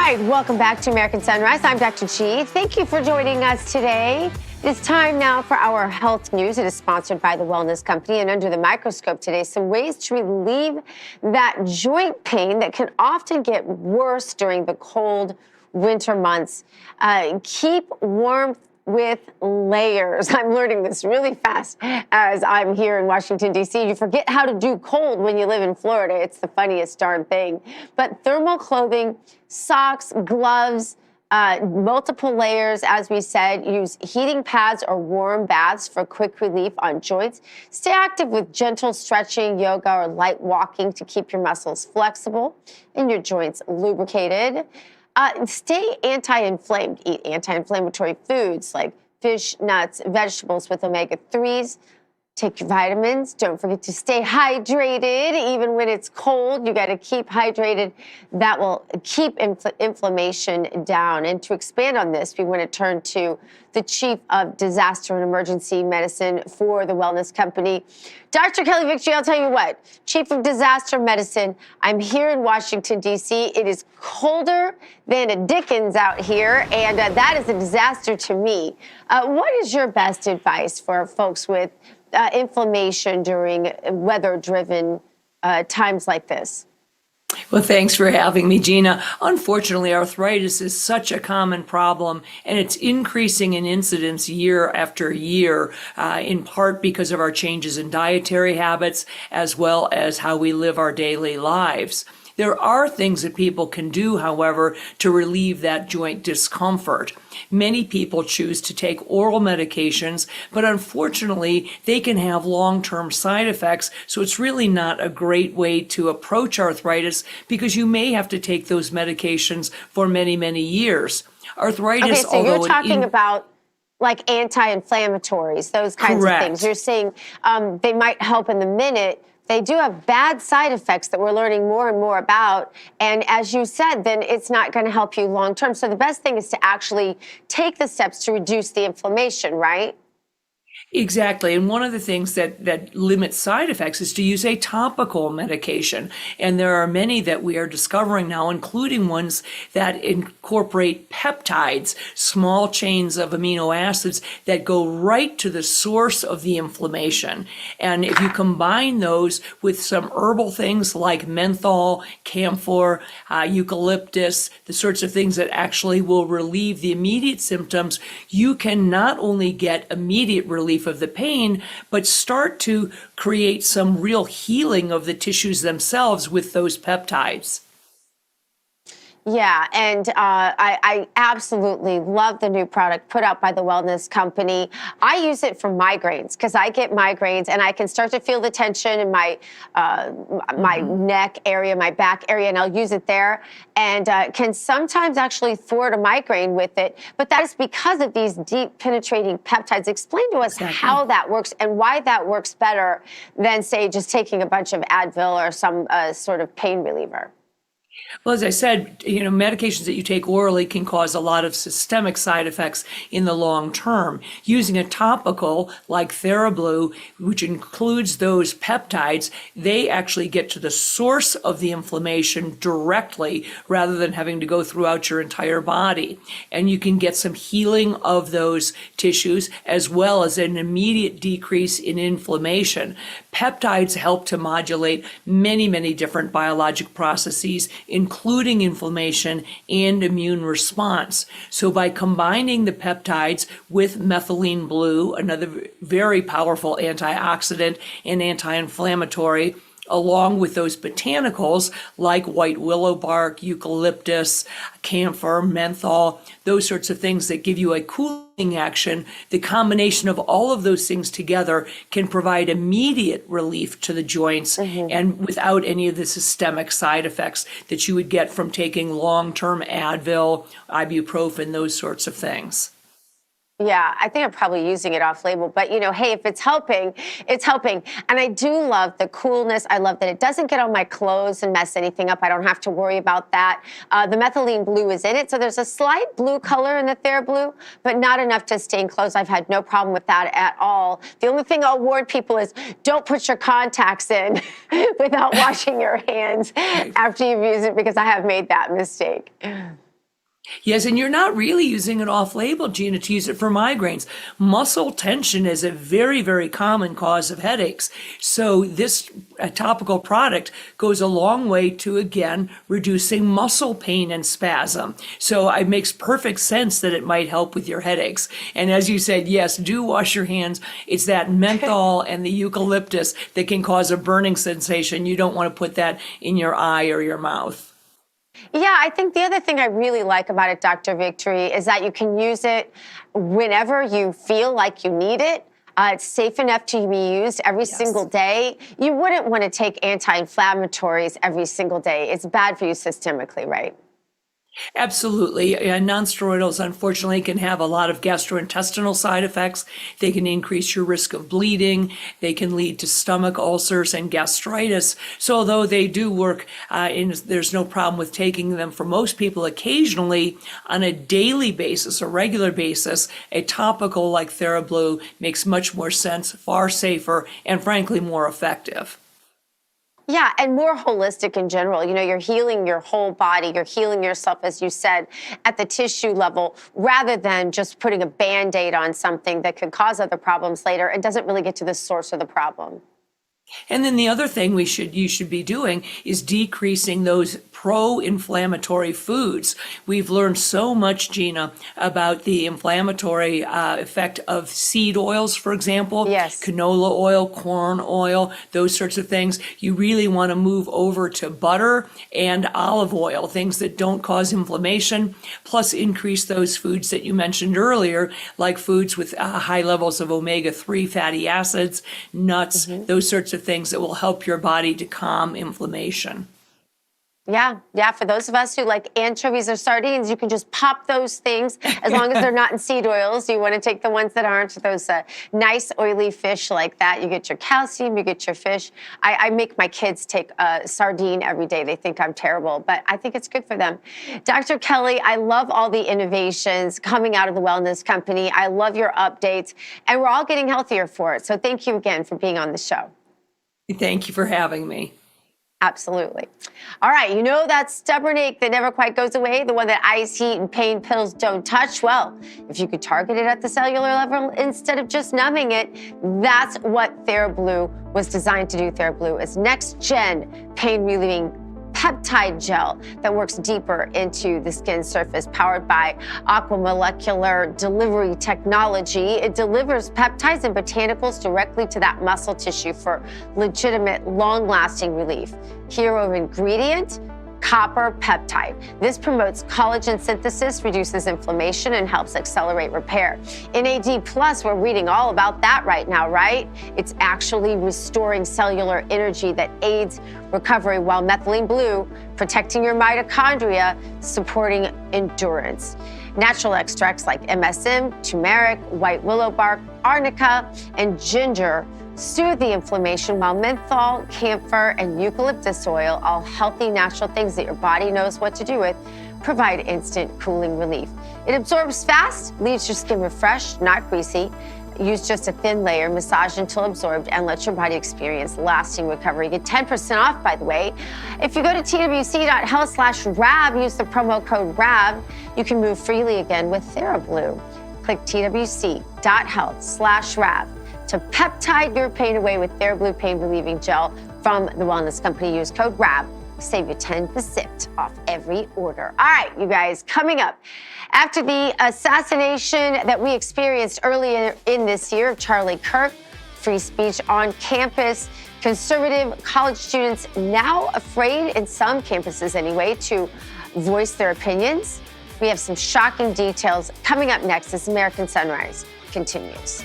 right, welcome back to American Sunrise. I'm Dr. G. Thank you for joining us today. It's time now for our health news. It is sponsored by the Wellness Company. And under the microscope today, some ways to relieve that joint pain that can often get worse during the cold winter months. Keep warm with layers. I'm learning this really fast as I'm here in Washington, D.C. You forget how to do cold when you live in Florida. It's the funniest darn thing. But thermal clothing, socks, gloves, multiple layers, as we said. Use heating pads or warm baths for quick relief on joints. Stay active with gentle stretching, yoga, or light walking to keep your muscles flexible and your joints lubricated. Stay anti-inflamed. Eat anti-inflammatory foods like fish, nuts, vegetables with omega-3s. Take your vitamins. Don't forget to stay hydrated. Even when it's cold, you got to keep hydrated. That will keep inflammation down. And to expand on this, we want to turn to the Chief of Disaster and Emergency Medicine for the Wellness Company, Dr. Kelly Victory. I'll tell you what, Chief of Disaster Medicine, I'm here in Washington, D.C. It is colder than a Dickens out here, and that is a disaster to me. What is your best advice for folks with inflammation during weather-driven times like this? Well, thanks for having me, Gina. Unfortunately, arthritis is such a common problem, and it's increasing in incidence year after year, in part because of our changes in dietary habits, as well as how we live our daily lives. There are things that people can do, however, to relieve that joint discomfort. Many people choose to take oral medications, but unfortunately, they can have long-term side effects, so it's really not a great way to approach arthritis because you may have to take those medications for many, many years. Arthritis, okay, so you're talking about like anti-inflammatories, those kinds Correct. of things. You're saying they might help in the minute. They do have bad side effects that we're learning more and more about. And as you said, then it's not going to help you long term. So the best thing is to actually take the steps to reduce the inflammation, right? Exactly. And one of the things that limits side effects is to use a topical medication. And there are many that we are discovering now, including ones that incorporate peptides, small chains of amino acids that go right to the source of the inflammation. And if you combine those with some herbal things like menthol, camphor, eucalyptus, the sorts of things that actually will relieve the immediate symptoms, you can not only get immediate relief of the pain, but start to create some real healing of the tissues themselves with those peptides. Yeah, and I absolutely love the new product put out by the Wellness Company. I use it for migraines because I get migraines and I can start to feel the tension in my neck area, my back area, and I'll use it there and can sometimes actually thwart a migraine with it. But that is because of these deep penetrating peptides. Explain to us how that works and why that works better than, say, just taking a bunch of Advil or some sort of pain reliever. Well, as I said, medications that you take orally can cause a lot of systemic side effects in the long term. Using a topical like Serule Blue, which includes those peptides, they actually get to the source of the inflammation directly rather than having to go throughout your entire body. And you can get some healing of those tissues as well as an immediate decrease in inflammation. Peptides help to modulate many, many different biologic processes, including inflammation and immune response. So by combining the peptides with methylene blue, another very powerful antioxidant and anti-inflammatory, along with those botanicals like white willow bark, eucalyptus, camphor, menthol, those sorts of things that give you a cooling action, the combination of all of those things together can provide immediate relief to the joints and without any of the systemic side effects that you would get from taking long-term Advil, ibuprofen, those sorts of things. Yeah, I think I'm probably using it off label, but hey, if it's helping, it's helping. And I do love the coolness. I love that it doesn't get on my clothes and mess anything up. I don't have to worry about that. The methylene blue is in it, so there's a slight blue color in the Serule Blue, but not enough to stain clothes. I've had no problem with that at all. The only thing I'll warn people is don't put your contacts in without washing your hands after you've used it, because I have made that mistake. Yes, and you're not really using it off-label, Gina, to use it for migraines. Muscle tension is a very, very common cause of headaches. So this topical product goes a long way to, again, reducing muscle pain and spasm. So it makes perfect sense that it might help with your headaches. And as you said, yes, do wash your hands. It's that menthol and the eucalyptus that can cause a burning sensation. You don't want to put that in your eye or your mouth. Yeah, I think the other thing I really like about it, Dr. Victory, is that you can use it whenever you feel like you need it. It's safe enough to be used every single day. You wouldn't want to take anti-inflammatories every single day. It's bad for you systemically, right? Absolutely. Nonsteroidals, unfortunately, can have a lot of gastrointestinal side effects. They can increase your risk of bleeding. They can lead to stomach ulcers and gastritis. So although they do work, there's no problem with taking them for most people, occasionally on a daily basis, a regular basis, a topical like TheraBlue makes much more sense, far safer, and frankly, more effective. Yeah, and more holistic in general. You know, you're healing your whole body. You're healing yourself, as you said, at the tissue level, rather than just putting a Band-Aid on something that could cause other problems later and doesn't really get to the source of the problem. And then the other thing you should be doing is decreasing those pro-inflammatory foods. We've learned so much, Gina, about the inflammatory effect of seed oils, for example. Yes. Canola oil, corn oil, those sorts of things. You really want to move over to butter and olive oil, things that don't cause inflammation, plus increase those foods that you mentioned earlier, like foods with high levels of omega-3 fatty acids, nuts, those sorts of things that will help your body to calm inflammation. Yeah. For those of us who like anchovies or sardines, you can just pop those things as long as they're not in seed oils. You want to take the ones that aren't, those nice oily fish like that. You get your calcium, you get your fish. I make my kids take a sardine every day. They think I'm terrible, but I think it's good for them. Dr. Kelly, I love all the innovations coming out of the wellness company. I love your updates, and we're all getting healthier for it. So thank you again for being on the show. Thank you for having me. Absolutely. All right, you know that stubborn ache that never quite goes away, the one that ice, heat, and pain pills don't touch? Well, if you could target it at the cellular level instead of just numbing it, that's what TheraBlue was designed to do. TheraBlue is next-gen pain-relieving peptide gel that works deeper into the skin surface, powered by aquamolecular delivery technology. It delivers peptides and botanicals directly to that muscle tissue for legitimate, long-lasting relief. Hero ingredient: copper peptide. This promotes collagen synthesis, reduces inflammation, and helps accelerate repair. NAD+, we're reading all about that right now, right? It's actually restoring cellular energy that aids recovery, while methylene blue, protecting your mitochondria, supporting endurance. Natural extracts like MSM, turmeric, white willow bark, arnica, and ginger soothe the inflammation, while menthol, camphor, and eucalyptus oil, all healthy natural things that your body knows what to do with, provide instant cooling relief. It absorbs fast, leaves your skin refreshed, not greasy. Use just a thin layer, massage until absorbed, and let your body experience lasting recovery. Get 10% off, by the way. If you go to twc.health/RAB, use the promo code RAB, you can move freely again with TheraBlue. Click twc.health/RAB to peptide your pain away with TheraBlue Pain Relieving Gel from the Wellness Company. Use code RAB. Save you 10% off every order. All right, you guys, coming up. After the assassination that we experienced earlier in this year of Charlie Kirk, free speech on campus, conservative college students now afraid, in some campuses anyway, to voice their opinions. We have some shocking details coming up next as American Sunrise continues.